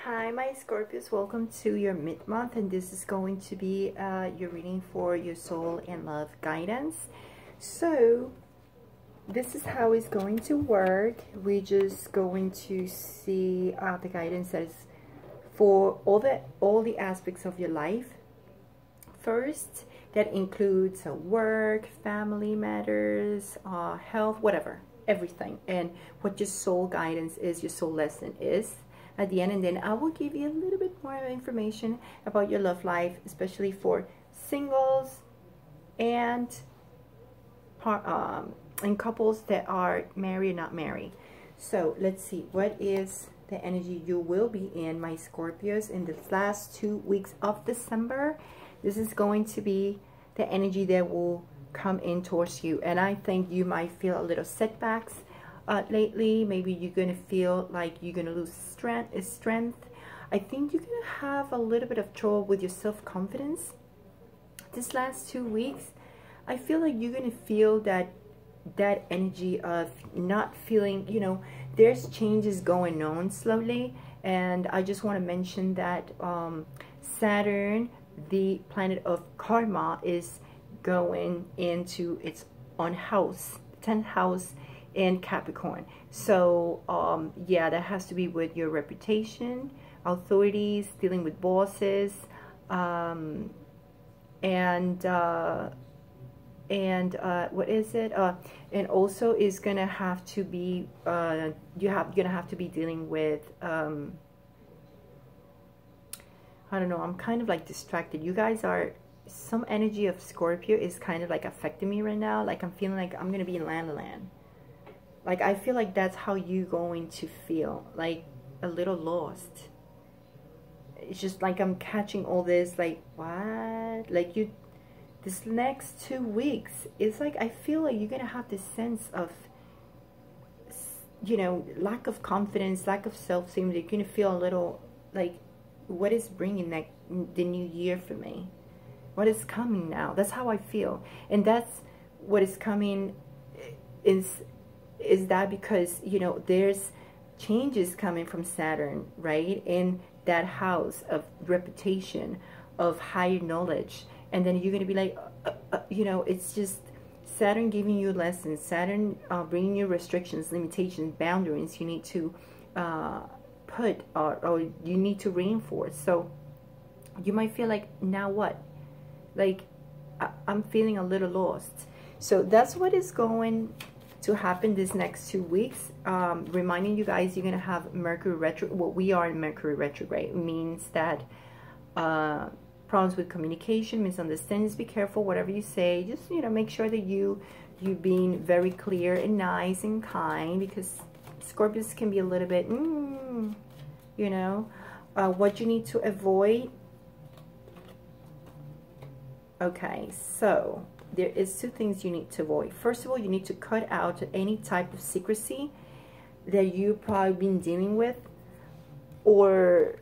Hi my Scorpios, welcome to your mid-month, and this is going to be your reading for your soul and love guidance. So this is how it's going to work. We're just going to see the guidance that is for all the aspects of your life. First, that includes work, family matters, health, whatever, everything, and what your soul guidance is, your soul lesson is at the end. And then I will give you a little bit more information about your love life, especially for singles and couples that are married or not married. So let's see, what is the energy you will be in, my Scorpios, in the last 2 weeks of December. This is going to be the energy that will come in towards you, and I think you might feel a little setbacks lately. Maybe you're going to feel like you're going to lose strength. I think you're going to have a little bit of trouble with your self-confidence this last 2 weeks. I feel like you're going to feel that energy of not feeling, there's changes going on slowly. And I just want to mention that Saturn, the planet of karma, is going into its own house, 10th house in Capricorn. So yeah, that has to be with your reputation, authorities, dealing with bosses, and what is it? And also is gonna have to be you're gonna have to be dealing with I don't know, I'm kind of like distracted. You guys are, some energy of Scorpio is kind of like affecting me right now. Like I'm feeling like I'm gonna be in La La Land. Like I feel like that's how you're going to feel, like a little lost. It's just like I'm catching all this, like what? Like this next 2 weeks, it's like I feel like you're gonna have this sense of, lack of confidence, lack of self-esteem. You're gonna feel a little like, what is bringing the new year for me? What is coming now? That's how I feel. And that's what is coming is that because, there's changes coming from Saturn, right? In that house of reputation, of higher knowledge. And then you're going to be like, it's just Saturn giving you lessons, Saturn bringing you restrictions, limitations, boundaries you need to put or you need to reinforce. So you might feel like, now what? Like I'm feeling a little lost. So that's what is going to happen this next 2 weeks. Reminding you guys, you're gonna have Mercury retro. Well, we are in Mercury retrograde. It means that problems with communication, misunderstandings. Be careful whatever you say. Just make sure that you being very clear and nice and kind, because Scorpios can be a little bit what you need to avoid. Okay, so there is 2 things you need to avoid. First of all, you need to cut out any type of secrecy that you've probably been dealing with, or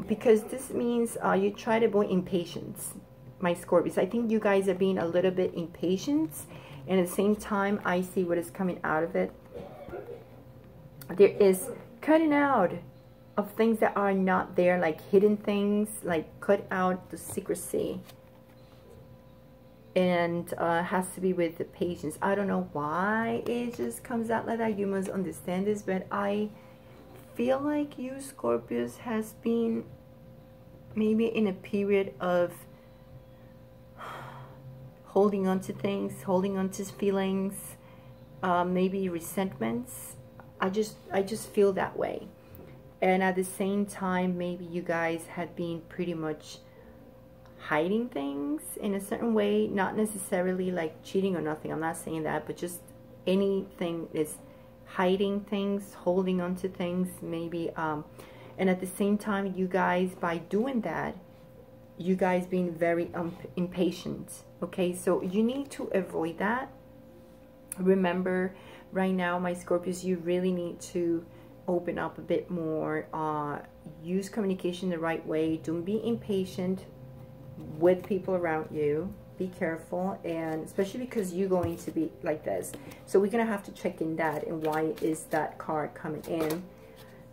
because this means you try to avoid impatience, my Scorpios. I think you guys are being a little bit impatient, and at the same time I see what is coming out of it. There is cutting out of things that are not there, like hidden things, like cut out the secrecy. And has to be with the patience. I don't know why it just comes out like that. You must understand this, but I feel like you Scorpios has been maybe in a period of holding on to things, holding on to feelings, maybe resentments. I just feel that way. And at the same time, maybe you guys had been pretty much hiding things in a certain way, not necessarily like cheating or nothing, I'm not saying that, but just anything is hiding things, holding on to things, maybe and at the same time, you guys, by doing that, you guys being very impatient. Okay, so you need to avoid that. Remember, right now, my Scorpios, you really need to open up a bit more, use communication the right way. Don't be impatient with people around you. Be careful, and especially because you're going to be like this. So we're gonna have to check in that, and why is that card coming in.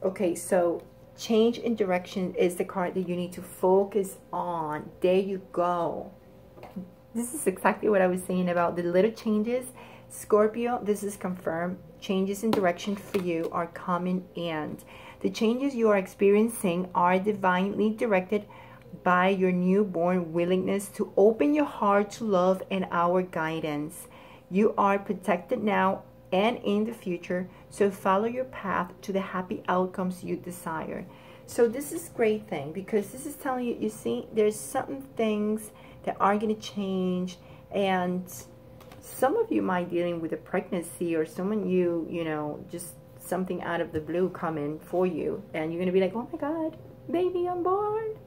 Okay, so Change in direction is the card that you need to focus on. There you go. This is exactly what I was saying about the little changes. Scorpio, this is confirmed. Changes in direction for you are coming, and the changes you are experiencing are divinely directed by your newborn willingness to open your heart to love and our guidance. You are protected now and in the future, so follow your path to the happy outcomes you desire. So this is a great thing, because this is telling you, you see, there's certain things that are going to change, and some of you might be dealing with a pregnancy, or someone you know, just something out of the blue coming for you, and you're going to be like, oh my God, baby, I'm born.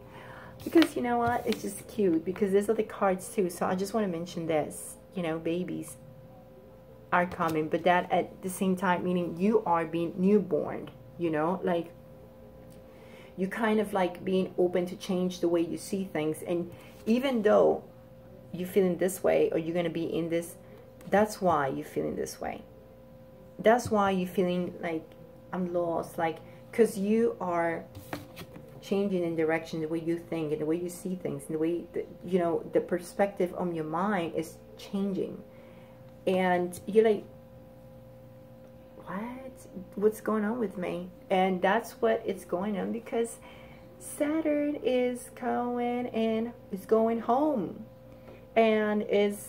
Because you know what, it's just cute, because there's other cards too. So I just want to mention this, you know, babies are coming, but that at the same time, meaning you are being newborn, you know, like you kind of like being open to change the way you see things. And even though you're feeling this way, or you're going to be in this, that's why you're feeling this way. That's why you're feeling like I'm lost, like, because you are changing in direction, the way you think and the way you see things, and the way that, you know, the perspective on your mind is changing. And you're like, what's going on with me? And that's what it's going on, because Saturn is going home, and is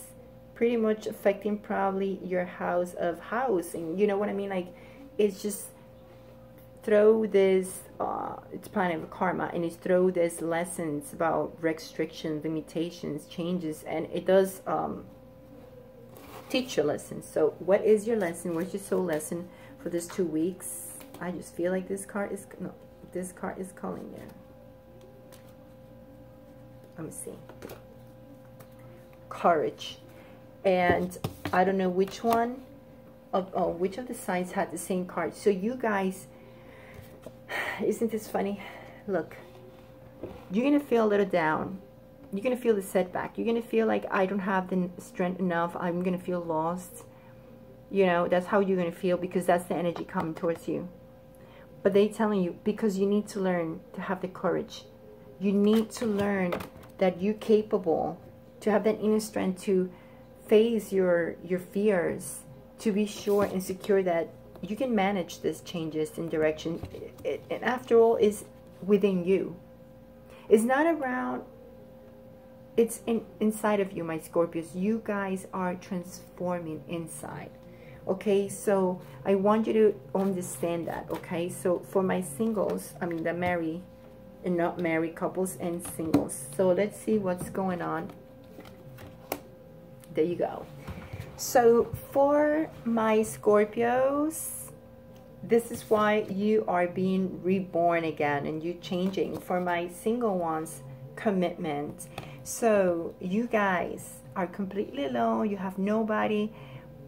pretty much affecting probably your house of housing. You know what I mean? Like, it's just throw this it's kind of a karma, and it's throw this lessons about restrictions, limitations, changes, and it does teach your lesson. So what is your lesson? What's your soul lesson for this 2 weeks? I just feel like this card is calling you. Let me see. Courage. And I don't know which one of which of the signs had the same card. So you guys, isn't this funny? Look, you're gonna feel a little down. You're gonna feel the setback. You're gonna feel like, I don't have the strength enough. I'm gonna feel lost. You know, that's how you're gonna feel, because that's the energy coming towards you. But they're telling you, because you need to learn to have the courage. You need to learn that you're capable, to have that inner strength to face your fears, to be sure and secure that you can manage these changes in direction. And after all, is within you. It's not around, it's inside of you, my Scorpios. You guys are transforming inside. Okay, so I want you to understand that. Okay, so for my singles, I mean the married and not married couples and singles. So let's see what's going on. There you go. So for my Scorpios, this is why you are being reborn again, and you're changing. For my single ones, commitment. So you guys are completely alone. You have nobody.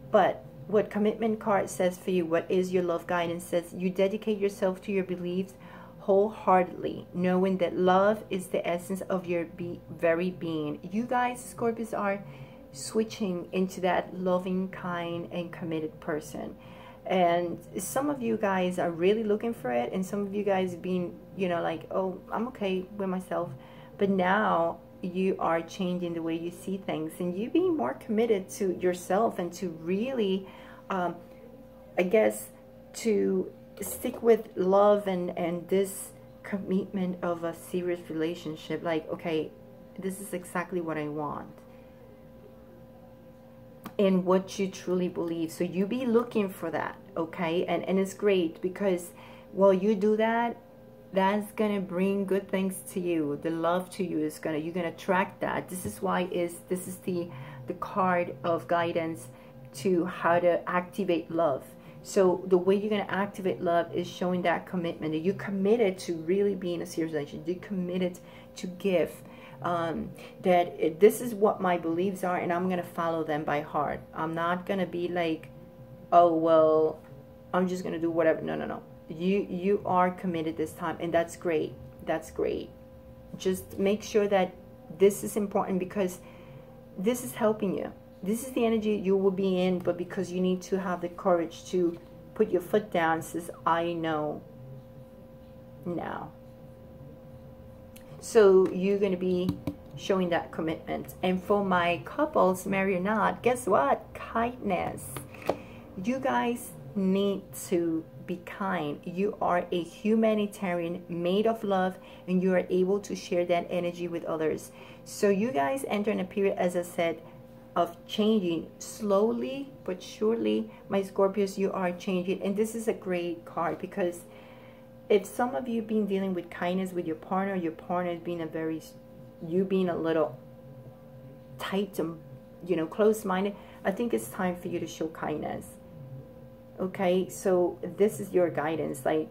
But what commitment card says for you, what is your love guidance, says you dedicate yourself to your beliefs wholeheartedly, knowing that love is the essence of your very being. You guys, Scorpios, are switching into that loving, kind, and committed person. And some of you guys are really looking for it, and some of you guys being, you know, like, oh, I'm okay with myself. But now you are changing the way you see things, and you being more committed to yourself, and to really, I guess, to stick with love and this commitment of a serious relationship. Like, okay, this is exactly what I want, and what you truly believe. So you be looking for that, okay? And it's great, because while you do that, that's gonna bring good things to you. The love to you is you're gonna attract that. This is why this is the card of guidance to how to activate love. So the way you're gonna activate love is showing that commitment, that you're committed to really being a serious relationship. You're committed to give. This is what my beliefs are, and I'm gonna follow them by heart. I'm not gonna be like, oh well, I'm just gonna do whatever. No. You are committed this time, and that's great. That's great. Just make sure that this is important, because this is helping you. This is the energy you will be in, but because you need to have the courage to put your foot down, says, I know now. So you're going to be showing that commitment. And for my couples, married or not, guess what? Kindness. You guys need to be kind. You are a humanitarian made of love, and you are able to share that energy with others. So you guys enter in a period, as I said, of changing slowly but surely. My Scorpios, you are changing. And this is a great card, because if some of you been dealing with kindness with your partner is being you being a little tight and, you know, close-minded, I think it's time for you to show kindness. Okay, so this is your guidance. Like,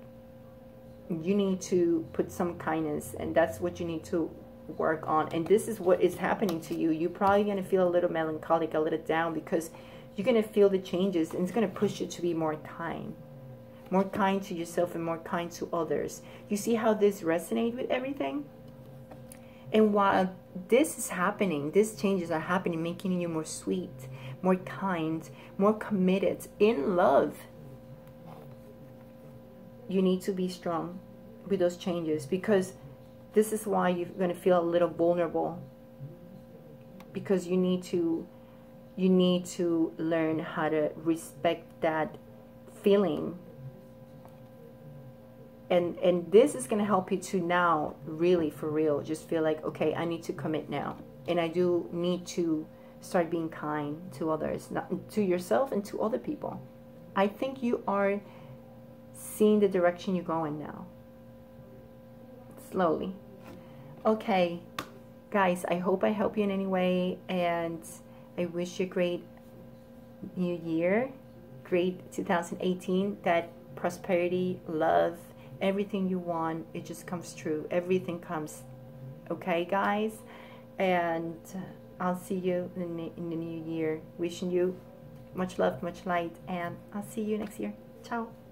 you need to put some kindness, and that's what you need to work on. And this is what is happening to you. You're probably going to feel a little melancholic, a little down, because you're going to feel the changes, and it's going to push you to be more kind to yourself and more kind to others. You see how this resonates with everything? And while this is happening, these changes are happening, making you more sweet, more kind, more committed, in love. You need to be strong with those changes, because this is why you're going to feel a little vulnerable, because you need to learn how to respect that feeling. And this is going to help you to now really, for real, just feel like, okay, I need to commit now. And I do need to start being kind to others, not to yourself and to other people. I think you are seeing the direction you're going now. Slowly. Okay, guys, I hope I help you in any way. And I wish you a great new year. Great 2018. That prosperity, love, everything you want, it just comes true. Everything comes. Okay, guys? And I'll see you in the new year. Wishing you much love, much light, and I'll see you next year. Ciao.